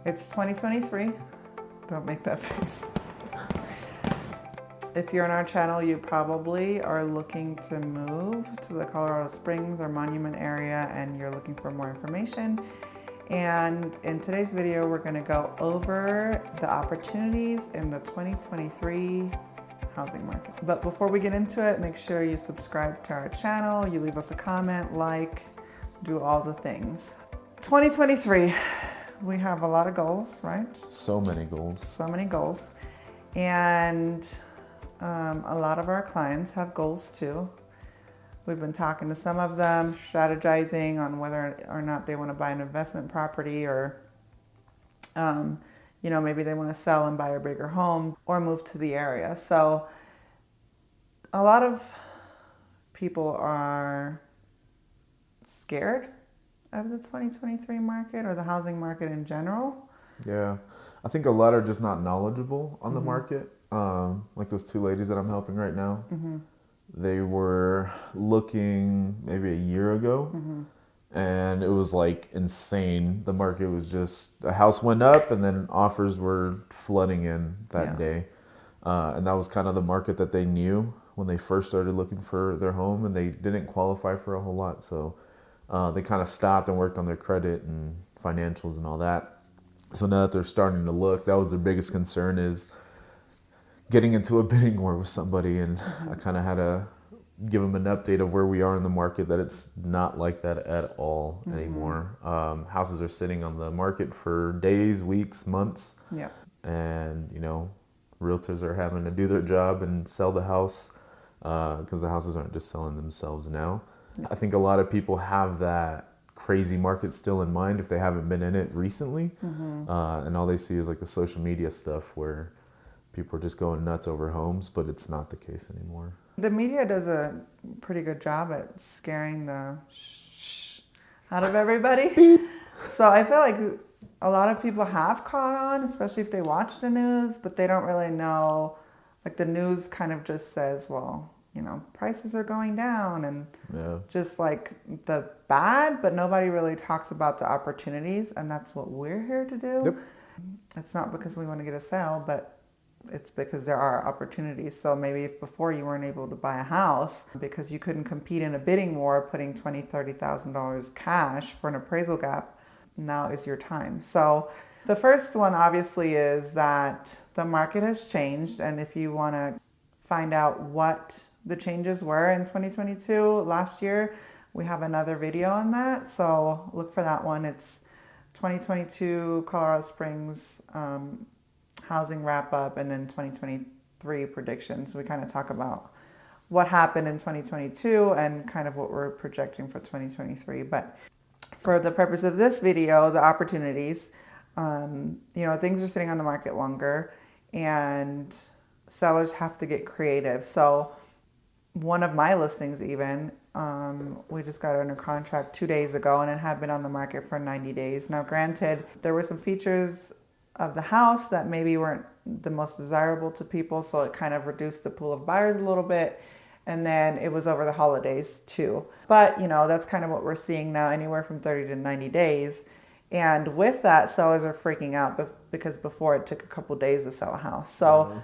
It's 2023. Don't make that face. If you're on our channel, you probably are looking to move to the Colorado Springs or Monument area and you're looking for more information. And in today's video, we're going to go over the opportunities in the 2023 housing market. But before we get into it, make sure you subscribe to our channel, you leave us a comment, like, do all the things. 2023, we have a lot of goals, right? So many goals. So many goals. And a lot of our clients have goals too. We've been talking to some of them, strategizing on whether or not they want to buy an investment property or, maybe they want to sell and buy a bigger home or move to the area. So a lot of people are scared of the 2023 market or the housing market in general. Yeah. I think a lot are just not knowledgeable on the market. Like those two ladies that I'm helping right now. They were looking maybe a year ago and it was like insane. The market was just, a house went up and then offers were flooding in that day. And that was kind of the market that they knew when they first started looking for their home, and they didn't qualify for a whole lot. So they kind of stopped and worked on their credit and financials and all that. So now that they're starting to look, that was their biggest concern, is getting into a bidding war with somebody. And I kind of had to give them an update of where we are in the market, that it's not like that at all anymore. Houses are sitting on the market for days, weeks, months. Yeah. And, realtors are having to do their job and sell the house because the houses aren't just selling themselves now. I think a lot of people have that crazy market still in mind if they haven't been in it recently. And all they see is like the social media stuff where people are just going nuts over homes, but it's not the case anymore. The media does a pretty good job at scaring the shh out of everybody. So I feel like a lot of people have caught on, especially if they watch the news, but they don't really know. Like the news kind of just says, well, prices are going down and just like the bad, but nobody really talks about the opportunities, and that's what we're here to do. Yep. It's not because we want to get a sale, but it's because there are opportunities. So maybe if before you weren't able to buy a house because you couldn't compete in a bidding war, putting $20,000, $30,000 cash for an appraisal gap, now is your time. So the first one obviously is that the market has changed. And if you want to find out what the changes were in 2022 last year, we have another video on that. So look for that one. It's 2022 Colorado Springs housing wrap up, and then 2023 predictions. We kind of talk about what happened in 2022 and kind of what we're projecting for 2023. But for the purpose of this video, the opportunities, things are sitting on the market longer and sellers have to get creative. So one of my listings even, we just got under contract 2 days ago, and it had been on the market for 90 days. Now, granted, there were some features of the house that maybe weren't the most desirable to people, so it kind of reduced the pool of buyers a little bit. And then it was over the holidays too. But, that's kind of what we're seeing now, anywhere from 30 to 90 days. And with that, sellers are freaking out because before it took a couple days to sell a house. So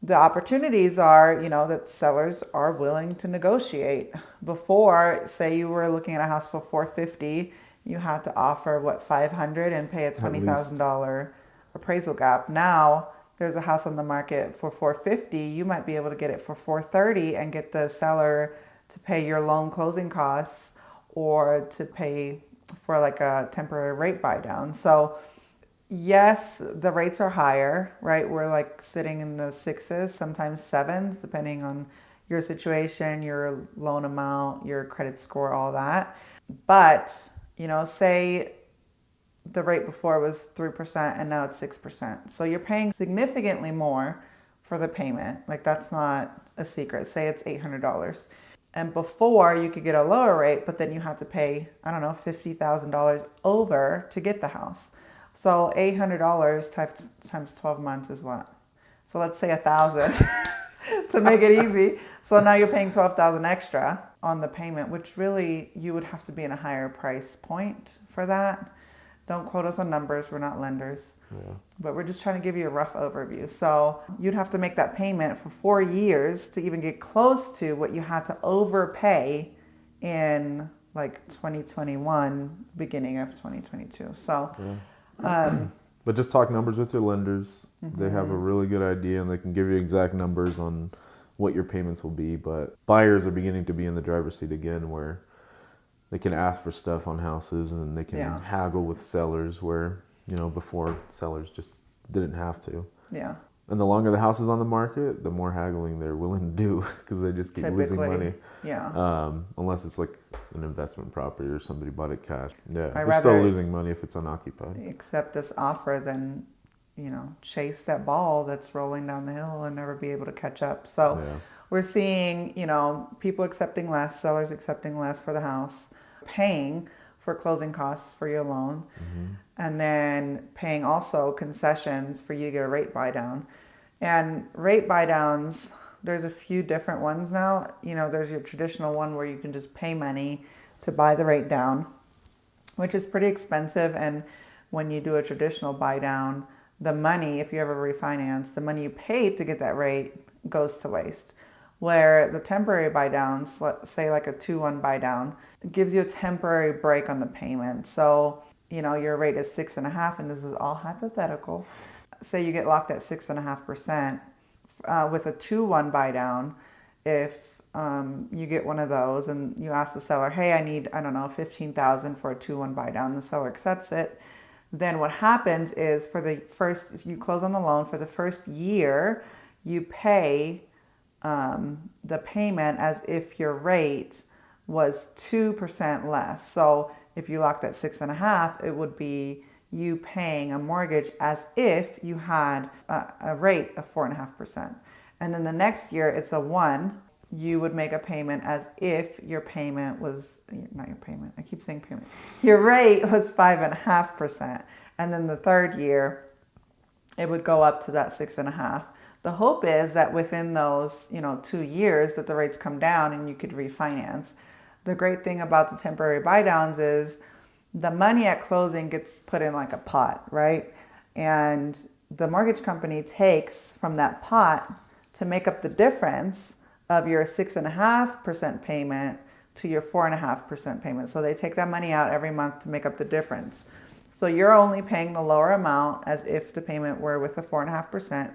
the opportunities are, that sellers are willing to negotiate. Before, say you were looking at a house for $450, you had to offer $500 and pay a $20,000 appraisal gap. Now there's a house on the market for $450. You might be able to get it for $430 and get the seller to pay your loan closing costs or to pay for like a temporary rate buy down. So yes, the rates are higher, right? We're like sitting in the 6s, sometimes 7s, depending on your situation, your loan amount, your credit score, all that. But, say the rate before was 3% and now it's 6%. So you're paying significantly more for the payment. Like that's not a secret. Say it's $800. And before you could get a lower rate, but then you had to pay, $50,000 over to get the house. So $800 times 12 months is what? So let's say 1,000 to make it easy. So now you're paying 12,000 extra on the payment, which really you would have to be in a higher price point for that. Don't quote us on numbers. We're not lenders. Yeah. But we're just trying to give you a rough overview. So you'd have to make that payment for 4 years to even get close to what you had to overpay in like 2021, beginning of 2022. So, But just talk numbers with your lenders. They have a really good idea and they can give you exact numbers on what your payments will be. But buyers are beginning to be in the driver's seat again, where they can ask for stuff on houses and they can haggle with sellers where, before sellers just didn't have to. yeah. And the longer the house is on the market, the more haggling they're willing to do because they just keep losing money. Yeah. Unless it's like an investment property or somebody bought it cash. Yeah, I'd they're rather still losing money if it's unoccupied. accept this offer than, chase that ball that's rolling down the hill and never be able to catch up. So we're seeing, people accepting less, sellers accepting less for the house, paying for closing costs for your loan, and then paying also concessions for you to get a rate buy down. And rate buy downs, there's a few different ones now. There's your traditional one where you can just pay money to buy the rate down, which is pretty expensive. And when you do a traditional buy down, the money, if you ever refinance, the money you paid to get that rate goes to waste. Where the temporary buy downs, let's say like a 2-1 buy down, it gives you a temporary break on the payment. So, your rate is 6.5%, and this is all hypothetical. Say you get locked at 6.5%. With a 2-1 buy down, if you get one of those and you ask the seller, hey, I need, I don't know, $15,000 for a 2-1 buy down, the seller accepts it. Then what happens is you close on the loan for the first year, you pay the payment as if your rate was 2% less. So if you locked at 6.5%, it would be you paying a mortgage as if you had a rate of 4.5%. And then the next year it's a 1. You would make a payment as if your payment was, not your payment, I keep saying payment. Your rate was 5.5%. And then the third year, it would go up to that 6.5%. The hope is that within those, 2 years that the rates come down and you could refinance. The great thing about the temporary buy downs is the money at closing gets put in like a pot, right? And the mortgage company takes from that pot to make up the difference of your 6.5% payment to your 4.5% payment. So they take that money out every month to make up the difference. So you're only paying the lower amount as if the payment were with the 4.5%.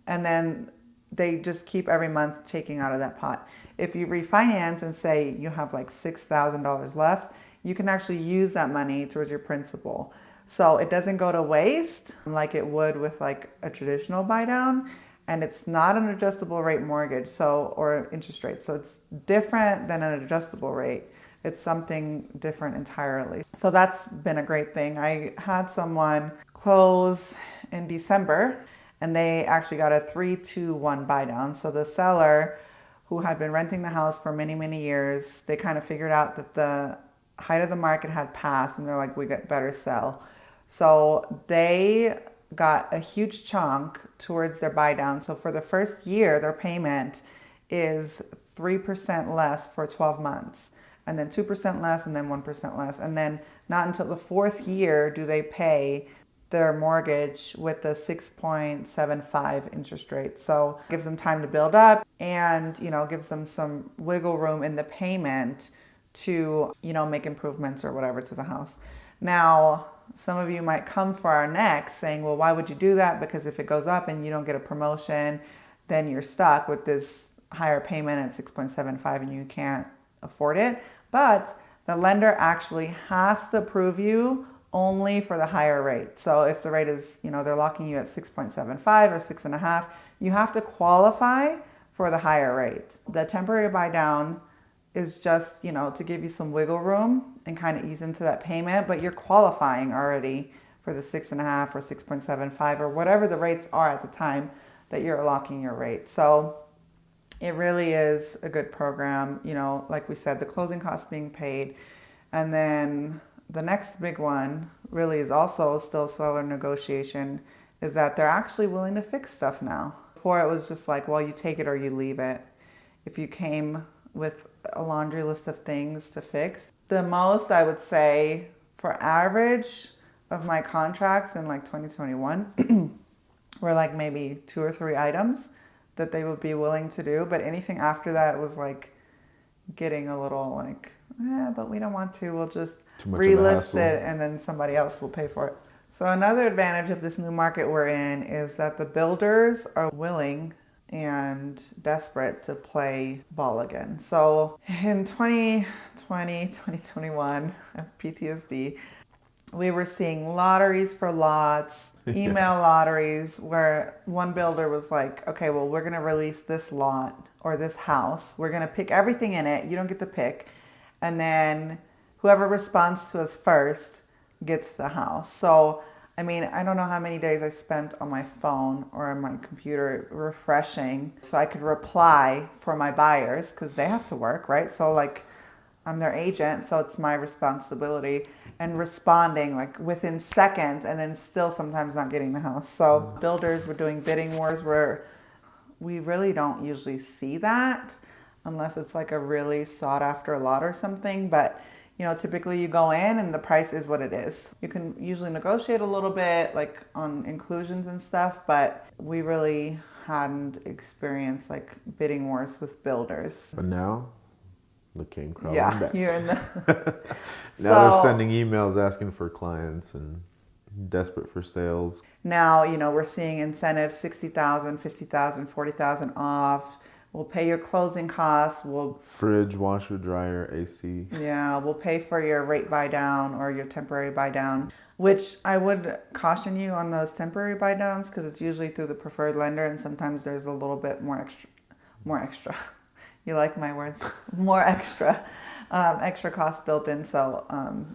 And then they just keep every month taking out of that pot. If you refinance and say you have like $6,000 left, you can actually use that money towards your principal. So it doesn't go to waste like it would with like a traditional buy down. And it's not an adjustable rate mortgage, or interest rate. So it's different than an adjustable rate. It's something different entirely. So that's been a great thing. I had someone close in December and they actually got a 3-2-1 buy down. So the seller who had been renting the house for many, many years, they kind of figured out that the height of the market had passed and they're like, we better sell. So they got a huge chunk towards their buy down. So for the first year, their payment is 3% less for 12 months, and then 2% less, and then 1% less. And then not until the fourth year do they pay their mortgage with the 6.75 interest rate. So it gives them time to build up and, gives them some wiggle room in the payment to, make improvements or whatever to the house. Now, some of you might come for our next saying, well, why would you do that? Because if it goes up and you don't get a promotion, then you're stuck with this higher payment at 6.75 and you can't afford it. But the lender actually has to approve only for the higher rate. So if the rate is, they're locking you at 6.75 or 6.5, you have to qualify for the higher rate. The temporary buy down is just, to give you some wiggle room and kind of ease into that payment, but you're qualifying already for the 6.5 or 6.75 or whatever the rates are at the time that you're locking your rate. So it really is a good program. Like we said, the closing costs being paid. And then the next big one really is also still seller negotiation, is that they're actually willing to fix stuff now. Before it was just like, well, you take it or you leave it. If you came with a laundry list of things to fix, the most I would say for average of my contracts in like 2021 were like maybe 2 or 3 items that they would be willing to do. But anything after that was like getting a little like, but we don't want to. We'll just Too much of a relist hassle. it and then somebody else will pay for it. So another advantage of this new market we're in is that the builders are willing and desperate to play ball again. So in 2020, 2021, I have PTSD, we were seeing lotteries for lots, email lotteries, where one builder was like, okay, well, we're going to release this lot or this house. We're going to pick everything in it. You don't get to pick. And then whoever responds to us first gets the house. So, I mean, I don't know how many days I spent on my phone or on my computer refreshing so I could reply for my buyers because they have to work, right? So like I'm their agent, so it's my responsibility, and responding like within seconds and then still sometimes not getting the house. So builders were doing bidding wars where we really don't usually see that unless it's like a really sought after lot or something. But you know, typically you go in and the price is what it is. You can usually negotiate a little bit like on inclusions and stuff, but we really hadn't experienced like bidding wars with builders. But now, the king crawling Yeah, back. you're in the... Now they're sending emails asking for clients and desperate for sales. Now, you know, we're seeing incentives, 60,000, 50,000, 40,000 off. We'll pay your closing costs. Fridge, washer, dryer, AC. Yeah, we'll pay for your rate buy down or your temporary buy down, which I would caution you on those temporary buy downs because it's usually through the preferred lender and sometimes there's a little bit more extra. You like my words? More extra cost built in. So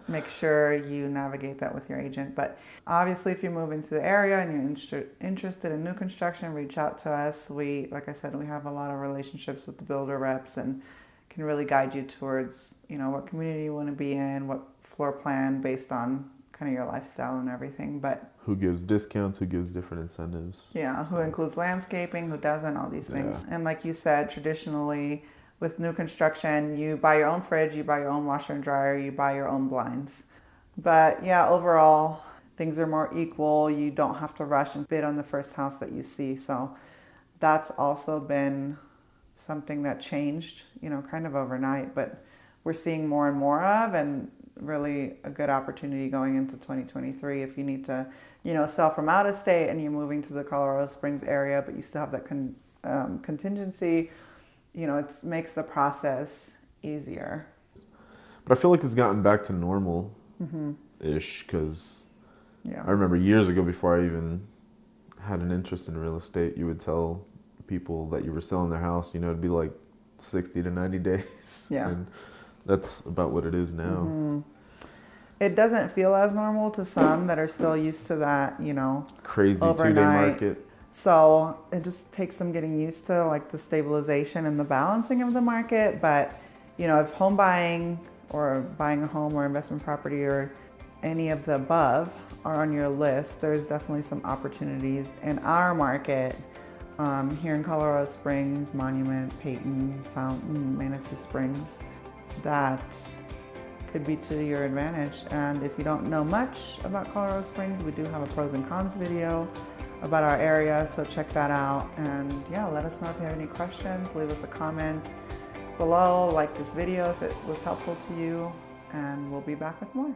make sure you navigate that with your agent. But obviously, if you move into the area and you're interested in new construction, reach out to us. Like I said, we have a lot of relationships with the builder reps and can really guide you towards, you know, what community you want to be in, what floor plan based on kind of your lifestyle and everything. But who gives discounts, who gives different incentives. Yeah, who includes landscaping, who doesn't, all these things. And like you said, traditionally with new construction, you buy your own fridge, you buy your own washer and dryer, you buy your own blinds. But yeah, overall, things are more equal. You don't have to rush and bid on the first house that you see. So that's also been something that changed, you know, kind of overnight, but we're seeing more and more of, and really a good opportunity going into 2023 if you need to, you know, sell from out of state and you're moving to the Colorado Springs area, but you still have that contingency, you know, it makes the process easier. But I feel like it's gotten back to normal-ish because I remember years ago before I even had an interest in real estate, you would tell people that you were selling their house, you know, it'd be like 60 to 90 days. Yeah. And that's about what it is now. It doesn't feel as normal to some that are still used to that, you know, Crazy overnight 2-day market. So it just takes some getting used to like the stabilization and the balancing of the market. But, you know, if home buying or buying a home or investment property or any of the above are on your list, there's definitely some opportunities in our market here in Colorado Springs, Monument, Peyton, Fountain, Manitou Springs, that could be to your advantage. And if you don't know much about Colorado Springs, we do have a pros and cons video about our area, so check that out. And yeah, let us know if you have any questions. Leave us a comment below, like this video if it was helpful to you, and we'll be back with more.